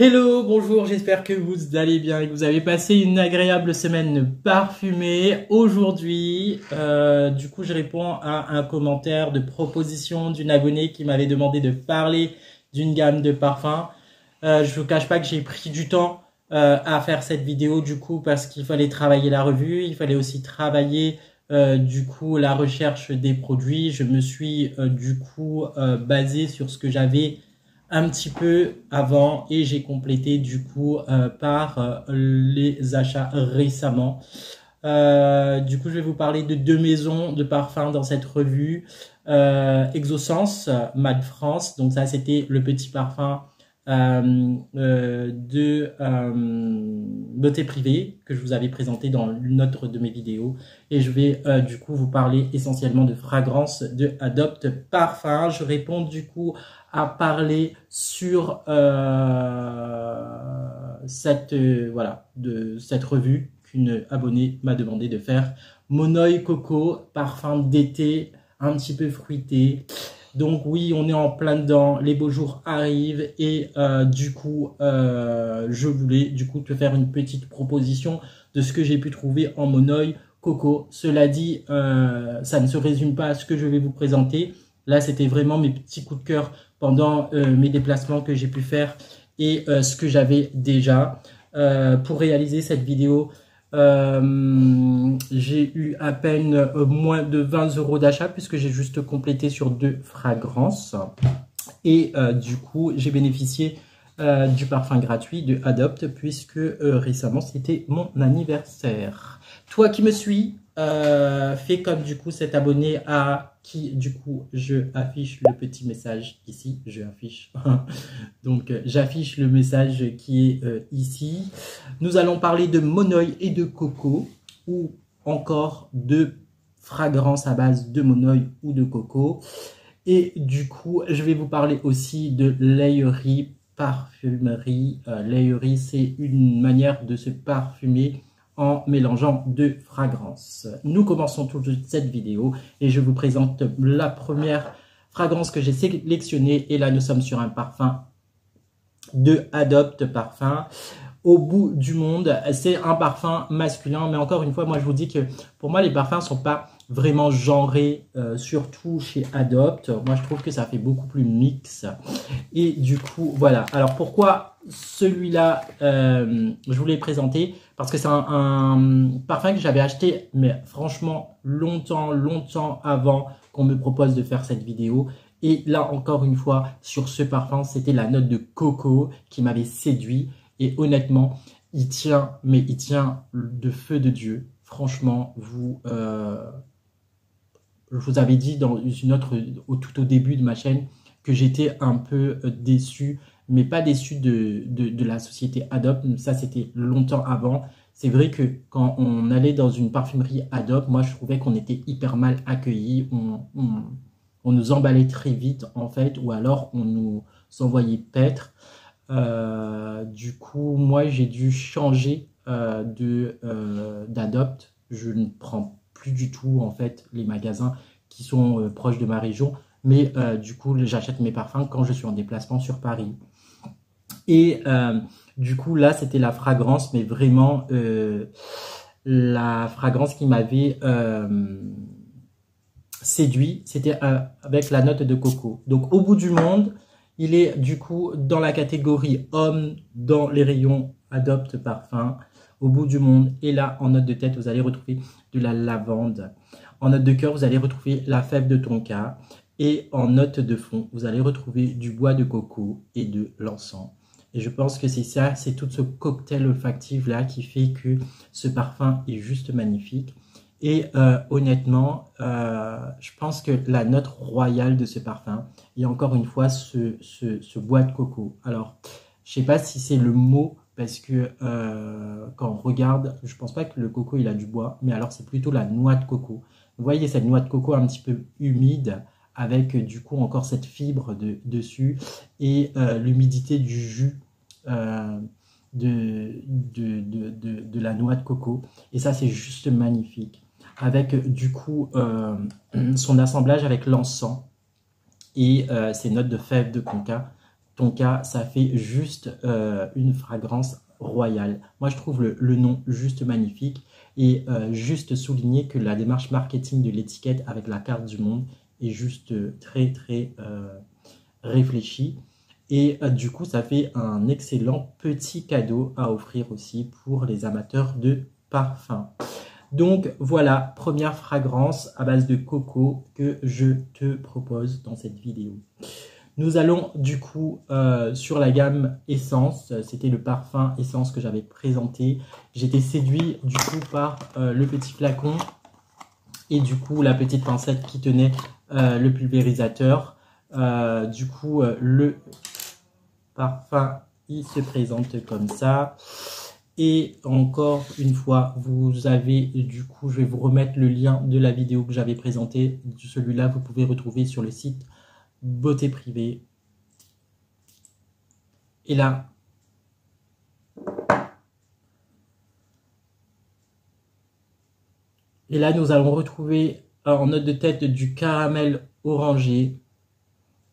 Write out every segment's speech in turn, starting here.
Hello, bonjour, j'espère que vous allez bien et que vous avez passé une agréable semaine parfumée. Aujourd'hui, du coup, je réponds à un commentaire de proposition d'une abonnée qui m'avait demandé de parler d'une gamme de parfums. Je vous cache pas que j'ai pris du temps à faire cette vidéo du coup parce qu'il fallait travailler la revue, il fallait aussi travailler du coup la recherche des produits. Je me suis du coup basé sur ce que j'avais un petit peu avant et j'ai complété du coup par les achats récemment. Du coup, je vais vous parler de deux maisons de parfums dans cette revue. Exosense, Made France. Donc ça, c'était le petit parfum de beauté privée que je vous avais présenté dans une autre de mes vidéos. Et je vais du coup vous parler essentiellement de fragrance de Adopt Parfum. Je réponds du coup à parler sur voilà, de cette revue qu'une abonnée m'a demandé de faire. Monoï Coco, parfum d'été, un petit peu fruité. Donc oui, on est en plein dedans, les beaux jours arrivent et du coup, je voulais du coup te faire une petite proposition de ce que j'ai pu trouver en Monoï Coco. Cela dit, ça ne se résume pas à ce que je vais vous présenter. Là, c'était vraiment mes petits coups de cœur pendant mes déplacements que j'ai pu faire et ce que j'avais déjà. Pour réaliser cette vidéo, j'ai eu à peine moins de 20 € d'achat puisque j'ai juste complété sur 2 fragrances. Et du coup, j'ai bénéficié du parfum gratuit de Adopt puisque récemment, c'était mon anniversaire. Toi qui me suis, fais comme du coup cet abonné à qui du coup je affiche le petit message ici, je affiche donc j'affiche le message qui est ici. Nous allons parler de Monoï et de Coco ou encore de fragrances à base de Monoï ou de Coco. Et du coup, je vais vous parler aussi de Layerie parfumerie. Layerie, c'est une manière de se parfumer en mélangeant deux fragrances. Nous commençons tout de suite cette vidéo et je vous présente la première fragrance que j'ai sélectionnée. Et là, nous sommes sur un parfum de Adopt Parfum. Au bout du monde, c'est un parfum masculin, mais encore une fois, moi je vous dis que pour moi les parfums ne sont pas vraiment genrés, surtout chez Adopt. Moi je trouve que ça fait beaucoup plus mix. Et du coup, voilà. Alors pourquoi celui-là, je vous l'ai présenté? Parce que c'est un parfum que j'avais acheté, mais franchement, longtemps avant qu'on me propose de faire cette vidéo. Et là, encore une fois, sur ce parfum, c'était la note de coco qui m'avait séduit. Et honnêtement, il tient, mais il tient de feu de Dieu. Franchement, je vous avais dit dans une autre, tout au début de ma chaîne, que j'étais un peu déçu, mais pas déçu de la société Adopt. Ça, c'était longtemps avant. C'est vrai que quand on allait dans une parfumerie Adopt, moi, je trouvais qu'on était hyper mal accueillis. On nous emballait très vite, en fait, ou alors on nous envoyait paître. Du coup, moi, j'ai dû changer d'Adopt. Je ne prends plus du tout, en fait, les magasins qui sont proches de ma région. Mais du coup, j'achète mes parfums quand je suis en déplacement sur Paris. Et du coup, là, c'était la fragrance, mais vraiment la fragrance qui m'avait séduit. C'était avec la note de coco. Donc, au bout du monde, il est du coup dans la catégorie homme dans les rayons Adopt Parfum. Au bout du monde. Et là, en note de tête, vous allez retrouver de la lavande. En note de cœur, vous allez retrouver la fève de tonka. Et en note de fond, vous allez retrouver du bois de coco et de l'encens. Et je pense que c'est ça, c'est tout ce cocktail olfactif là qui fait que ce parfum est juste magnifique. Et honnêtement, je pense que la note royale de ce parfum est encore une fois ce bois de coco. Alors, je sais pas si c'est le mot, parce que quand on regarde, je pense pas que le coco il a du bois, mais alors c'est plutôt la noix de coco. Vous voyez cette noix de coco un petit peu humide, avec du coup encore cette fibre dessus, et l'humidité du jus de la noix de coco. Et ça, c'est juste magnifique. Avec du coup son assemblage avec l'encens et ses notes de fèves de tonka. Tonka, ça fait juste une fragrance royale. Moi, je trouve le nom juste magnifique et juste souligner que la démarche marketing de l'étiquette avec la carte du monde est juste très, très réfléchie. Et du coup, ça fait un excellent petit cadeau à offrir aussi pour les amateurs de parfum. Donc voilà, première fragrance à base de coco que je te propose dans cette vidéo. Nous allons du coup sur la gamme Essence. C'était le parfum Essence que j'avais présenté. J'étais séduit du coup par le petit flacon et du coup la petite pincette qui tenait le pulvérisateur. Du coup le parfum il se présente comme ça. Et encore une fois, vous avez, du coup, je vais vous remettre le lien de la vidéo que j'avais présentée. Celui-là, vous pouvez retrouver sur le site Beauté Privée. Et là, nous allons retrouver en note de tête du caramel orangé.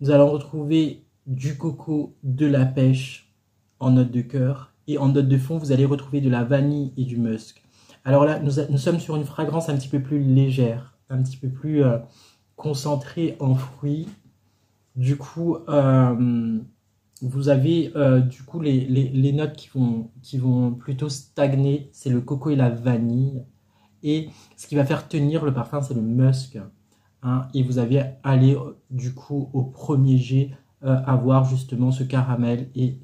Nous allons retrouver du coco, de la pêche en note de cœur. Et en note de fond, vous allez retrouver de la vanille et du musk. Alors là, nous sommes sur une fragrance un petit peu plus légère, un petit peu plus concentrée en fruits. Du coup, vous avez du coup les notes qui vont plutôt stagner. C'est le coco et la vanille. Et ce qui va faire tenir le parfum, c'est le musk. Hein, et vous avez allé du coup au premier jet avoir justement ce caramel et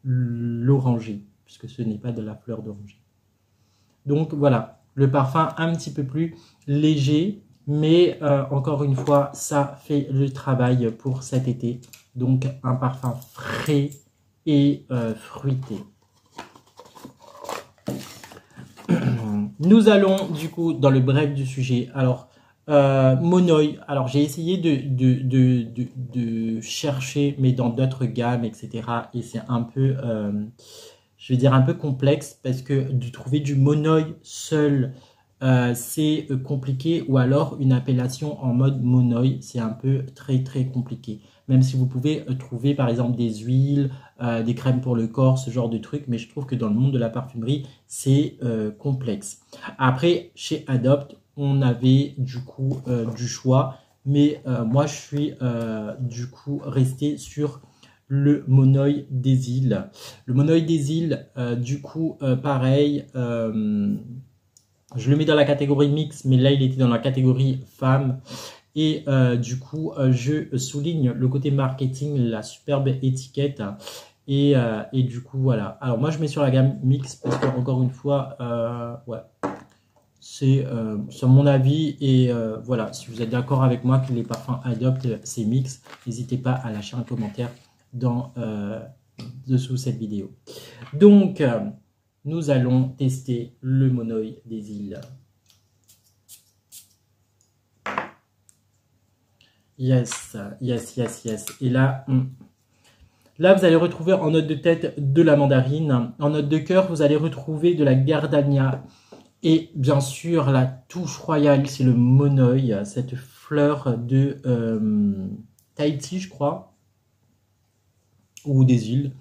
l'oranger, puisque ce n'est pas de la fleur d'oranger. Donc voilà, le parfum un petit peu plus léger, mais encore une fois, ça fait le travail pour cet été. Donc un parfum frais et fruité. Nous allons du coup dans le bref du sujet. Alors, Monoi, alors j'ai essayé de chercher, mais dans d'autres gammes, etc. Et c'est un peu, je vais dire un peu complexe, parce que de trouver du Monoi seul, c'est compliqué, ou alors une appellation en mode Monoi, c'est un peu très très compliqué. Même si vous pouvez trouver par exemple des huiles, des crèmes pour le corps, ce genre de trucs, mais je trouve que dans le monde de la parfumerie, c'est complexe. Après, chez Adopt, on avait du coup du choix, mais moi je suis du coup resté sur le Monoi des îles. Le Monoi des îles, du coup, pareil, je le mets dans la catégorie mix, mais là il était dans la catégorie femme. Et du coup, je souligne le côté marketing, la superbe étiquette. Et du coup, voilà. Alors moi, je mets sur la gamme mix parce que, encore une fois, ouais, c'est mon avis. Et voilà, si vous êtes d'accord avec moi que les parfums Adopt, c'est mix, n'hésitez pas à lâcher un commentaire dessous cette vidéo. Donc, nous allons tester le Monoi des îles. Yes, yes, yes, yes. Et là, là, vous allez retrouver en note de tête de la mandarine. En note de cœur, vous allez retrouver de la gardania. Et bien sûr, la touche royale, c'est le Monoi, cette fleur de Tahiti, je crois, ou des îles.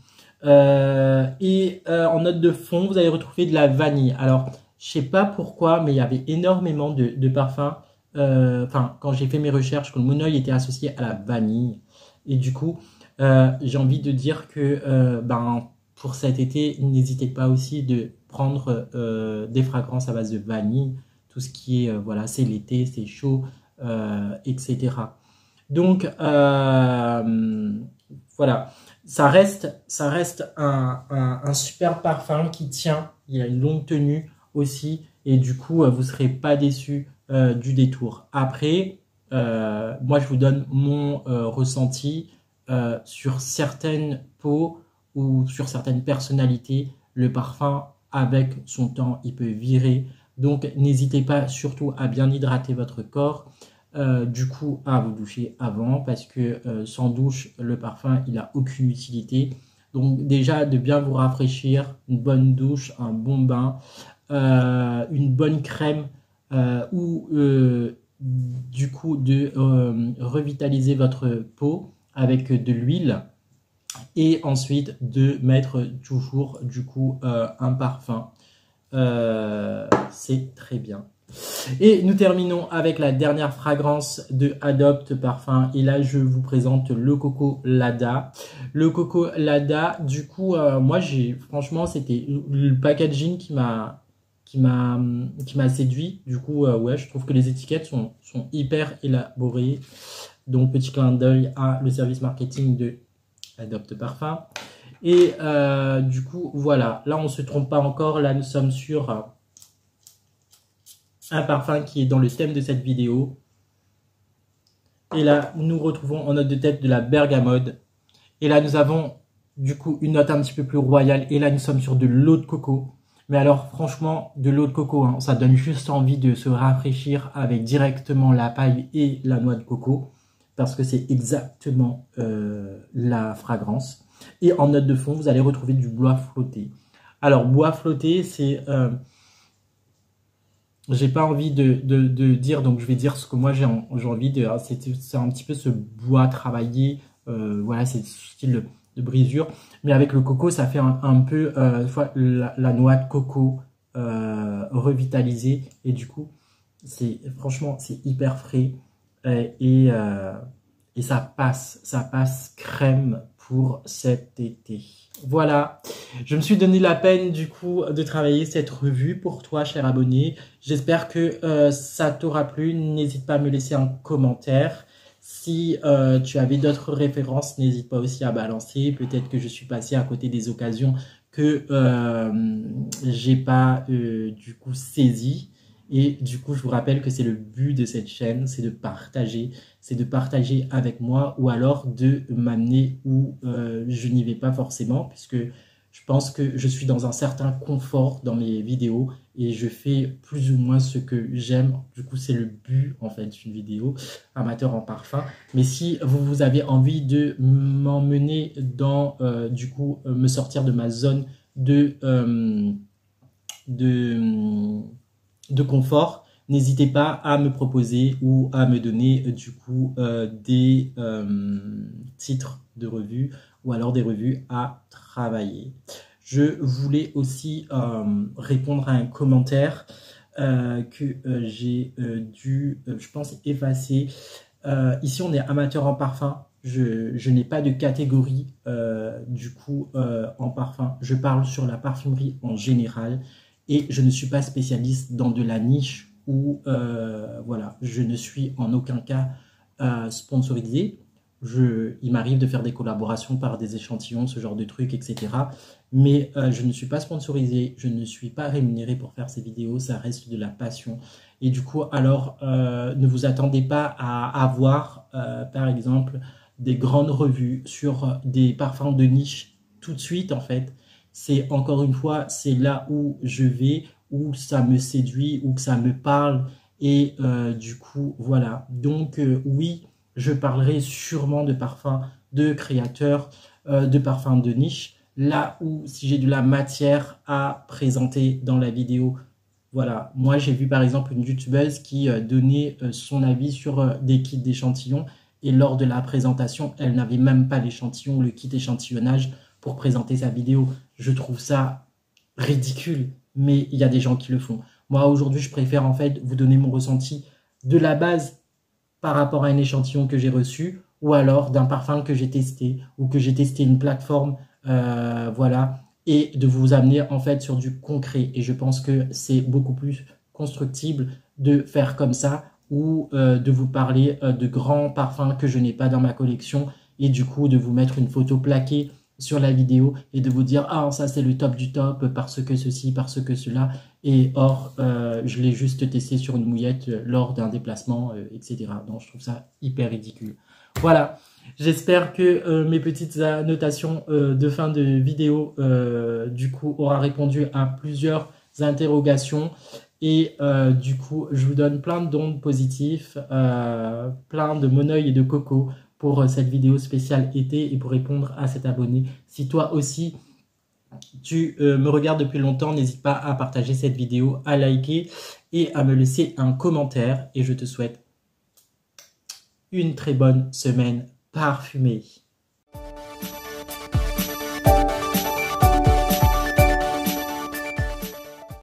En note de fond, vous allez retrouver de la vanille. Alors, je sais pas pourquoi, mais il y avait énormément de parfums. Enfin, quand j'ai fait mes recherches, que le Monoi était associé à la vanille. Et du coup, j'ai envie de dire que pour cet été, n'hésitez pas aussi de prendre des fragrances à base de vanille. Tout ce qui est, voilà, c'est l'été, c'est chaud, etc. Donc, voilà. Ça reste un super parfum qui tient. Il y a une longue tenue aussi. Et du coup, vous ne serez pas déçus du détour. Après, moi, je vous donne mon ressenti sur certaines peaux ou sur certaines personnalités. Le parfum, avec son temps, il peut virer. Donc, n'hésitez pas surtout à bien hydrater votre corps. Du coup, à vous doucher avant, parce que sans douche, le parfum, il n'a aucune utilité. Donc, déjà, de bien vous rafraîchir, une bonne douche, un bon bain, une bonne crème ou du coup de revitaliser votre peau avec de l'huile. et ensuite de mettre toujours du coup un parfum. C'est très bien. Et nous terminons avec la dernière fragrance de Adopt Parfum. Et là, je vous présente le Coco Lada. Le Coco Lada, du coup, moi, franchement, c'était le packaging qui m'a séduit. Du coup, ouais, je trouve que les étiquettes sont hyper élaborées. Donc, petit clin d'œil à le service marketing de Adopt Parfum. Et du coup, voilà. Là, on ne se trompe pas encore. Là, nous sommes sur un parfum qui est dans le thème de cette vidéo. Et là, nous retrouvons en note de tête de la bergamote. Et là, nous avons du coup une note un petit peu plus royale. Et là, nous sommes sur de l'eau de coco. Mais alors, franchement, de l'eau de coco, hein, ça donne juste envie de se rafraîchir avec directement la paille et la noix de coco. Parce que c'est exactement la fragrance. Et en note de fond, vous allez retrouver du bois flotté. Alors, bois flotté, c'est... j'ai pas envie de dire, donc je vais dire ce que moi j'ai envie de... C'est un petit peu ce bois travaillé, voilà, c'est style de brisure. Mais avec le coco, ça fait un peu la noix de coco revitalisée. Et du coup, franchement, c'est hyper frais. Et ça passe crème pour cet été. Voilà, je me suis donné la peine du coup de travailler cette revue pour toi, cher abonné. J'espère que ça t'aura plu. N'hésite pas à me laisser un commentaire. Si tu avais d'autres références, n'hésite pas aussi à balancer. Peut-être que je suis passé à côté des occasions que j'ai pas du coup saisi. Et du coup, je vous rappelle que c'est le but de cette chaîne, c'est de partager avec moi ou alors de m'amener où je n'y vais pas forcément, puisque je pense que je suis dans un certain confort dans mes vidéos et je fais plus ou moins ce que j'aime. Du coup, c'est le but en fait d'une vidéo amateur en parfum. Mais si vous avez envie de m'emmener dans, du coup, me sortir de ma zone de confort, n'hésitez pas à me proposer ou à me donner du coup des titres de revues ou alors des revues à travailler. Je voulais aussi répondre à un commentaire que j'ai dû, je pense, effacer. Ici, on est amateur en parfum. Je n'ai pas de catégorie du coup en parfum. Je parle sur la parfumerie en général. Et je ne suis pas spécialiste dans de la niche où, voilà, je ne suis en aucun cas sponsorisé. Il m'arrive de faire des collaborations par des échantillons, ce genre de trucs, etc. Mais je ne suis pas sponsorisé, je ne suis pas rémunéré pour faire ces vidéos, ça reste de la passion. Et du coup, alors, ne vous attendez pas à avoir, par exemple, des grandes revues sur des parfums de niche tout de suite, en fait. C'est encore une fois, c'est là où je vais, où ça me séduit, où que ça me parle. Et du coup, voilà. Donc oui, je parlerai sûrement de parfums de créateurs, de parfums de niche. Là où, si j'ai de la matière à présenter dans la vidéo, voilà. Moi, j'ai vu par exemple une youtubeuse qui donnait son avis sur des kits d'échantillons. Et lors de la présentation, elle n'avait même pas l'échantillon, le kit échantillonnage pour présenter sa vidéo. Je trouve ça ridicule, mais il y a des gens qui le font. Moi, aujourd'hui, je préfère en fait vous donner mon ressenti de la base par rapport à un échantillon que j'ai reçu ou alors d'un parfum que j'ai testé ou que j'ai testé une plateforme, voilà, et de vous amener en fait sur du concret. Et je pense que c'est beaucoup plus constructible de faire comme ça ou de vous parler de grands parfums que je n'ai pas dans ma collection et du coup de vous mettre une photo plaquée sur la vidéo et de vous dire « Ah, ça c'est le top du top parce que ceci, parce que cela. » Et or, je l'ai juste testé sur une mouillette lors d'un déplacement, etc. Donc, je trouve ça hyper ridicule. Voilà, j'espère que mes petites annotations de fin de vidéo, du coup, aura répondu à plusieurs interrogations. Et du coup, je vous donne plein d'ondes positifs, plein de mon œil et de coco pour cette vidéo spéciale été et pour répondre à cet abonné. Si toi aussi, tu me regardes depuis longtemps, n'hésite pas à partager cette vidéo, à liker et à me laisser un commentaire. Et je te souhaite une très bonne semaine parfumée.